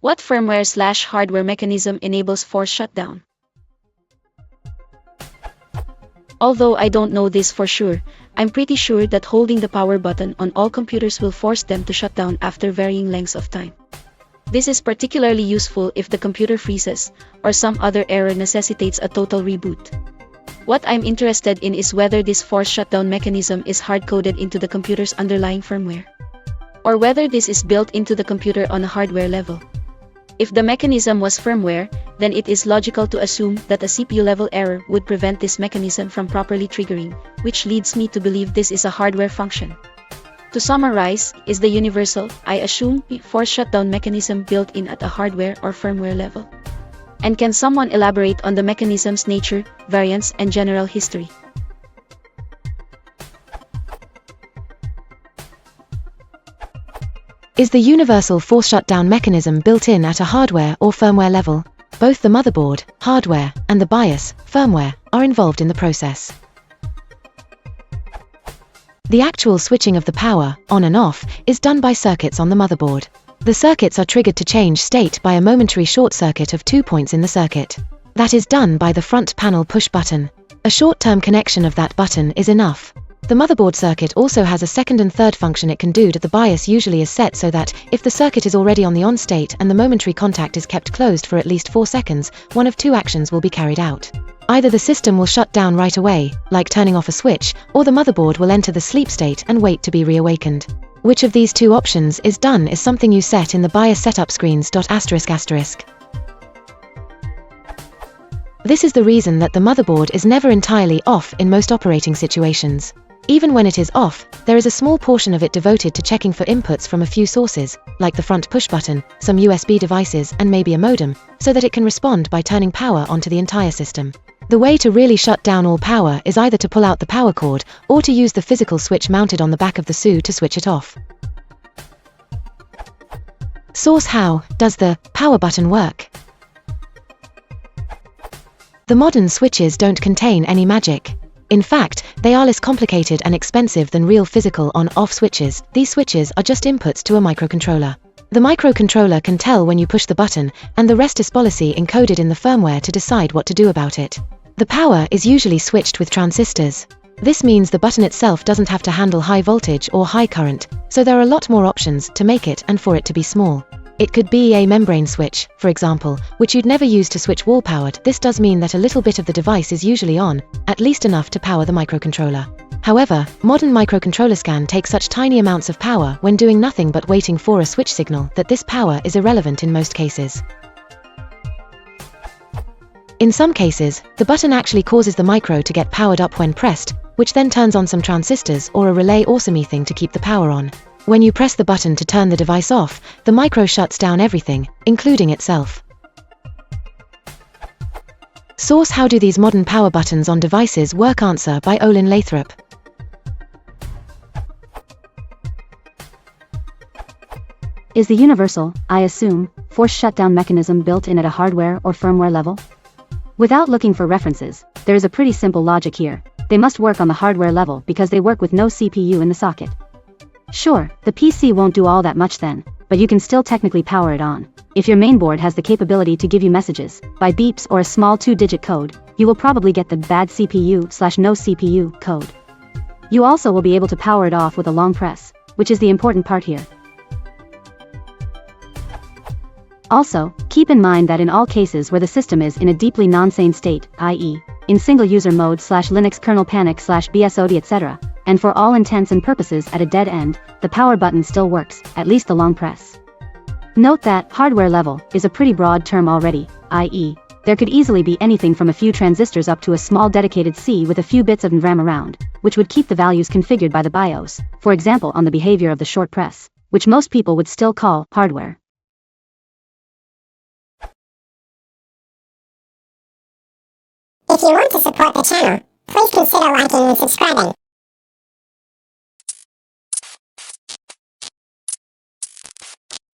What firmware/hardware mechanism enables force shutdown? Although I don't know this for sure, I'm pretty sure that holding the power button on all computers will force them to shut down after varying lengths of time. This is particularly useful if the computer freezes, or some other error necessitates a total reboot. What I'm interested in is whether this force shutdown mechanism is hard-coded into the computer's underlying firmware, or whether this is built into the computer on a hardware level. If the mechanism was firmware, then it is logical to assume that a CPU-level error would prevent this mechanism from properly triggering, which leads me to believe this is a hardware function. To summarize, is the universal, I assume, force shutdown mechanism built in at a hardware or firmware level? And can someone elaborate on the mechanism's nature, variants, and general history? Is the universal force shutdown mechanism built in at a hardware or firmware level? Both the motherboard, hardware, and the BIOS, firmware, are involved in the process. The actual switching of the power, on and off, is done by circuits on the motherboard. The circuits are triggered to change state by a momentary short circuit of 2 points in the circuit. That is done by the front panel push button. A short-term connection of that button is enough. The motherboard circuit also has a second and third function it can do that the BIOS usually is set so that, if the circuit is already on the on state and the momentary contact is kept closed for at least 4 seconds, one of two actions will be carried out. Either the system will shut down right away, like turning off a switch, or the motherboard will enter the sleep state and wait to be reawakened. Which of these two options is done is something you set in the BIOS setup screens. This is the reason that the motherboard is never entirely off in most operating situations. Even when it is off, there is a small portion of it devoted to checking for inputs from a few sources, like the front push button, some USB devices, and maybe a modem, so that it can respond by turning power onto the entire system. The way to really shut down all power is either to pull out the power cord, or to use the physical switch mounted on the back of the SU to switch it off. Source: how does the power button work? The modern switches don't contain any magic. In fact, they are less complicated and expensive than real physical on-off switches. These switches are just inputs to a microcontroller. The microcontroller can tell when you push the button, and the rest is policy encoded in the firmware to decide what to do about it. The power is usually switched with transistors. This means the button itself doesn't have to handle high voltage or high current, so there are a lot more options to make it and for it to be small. It could be a membrane switch, for example, which you'd never use to switch wall-powered. This does mean that a little bit of the device is usually on, at least enough to power the microcontroller. However, modern microcontrollers can take such tiny amounts of power when doing nothing but waiting for a switch signal that this power is irrelevant in most cases. In some cases, the button actually causes the micro to get powered up when pressed, which then turns on some transistors or a relay or something to keep the power on. When you press the button to turn the device off, the micro shuts down everything, including itself. Source: how do these modern power buttons on devices work? Answer by Olin Lathrop. Is the universal, I assume, force shutdown mechanism built in at a hardware or firmware level? Without looking for references, there is a pretty simple logic here. They must work on the hardware level because they work with no CPU in the socket. Sure, the PC won't do all that much then, but you can still technically power it on. If your mainboard has the capability to give you messages, by beeps or a small 2-digit code, you will probably get the bad CPU/no CPU code. You also will be able to power it off with a long press, which is the important part here. Also, keep in mind that in all cases where the system is in a deeply non-sane state, i.e., in single-user mode/Linux kernel panic/BSOD etc., and for all intents and purposes at a dead end, the power button still works, at least the long press. Note that hardware level is a pretty broad term already, i.e., there could easily be anything from a few transistors up to a small dedicated C with a few bits of RAM around, which would keep the values configured by the BIOS, for example on the behavior of the short press, which most people would still call hardware. If you want to support the channel, please consider liking and subscribing.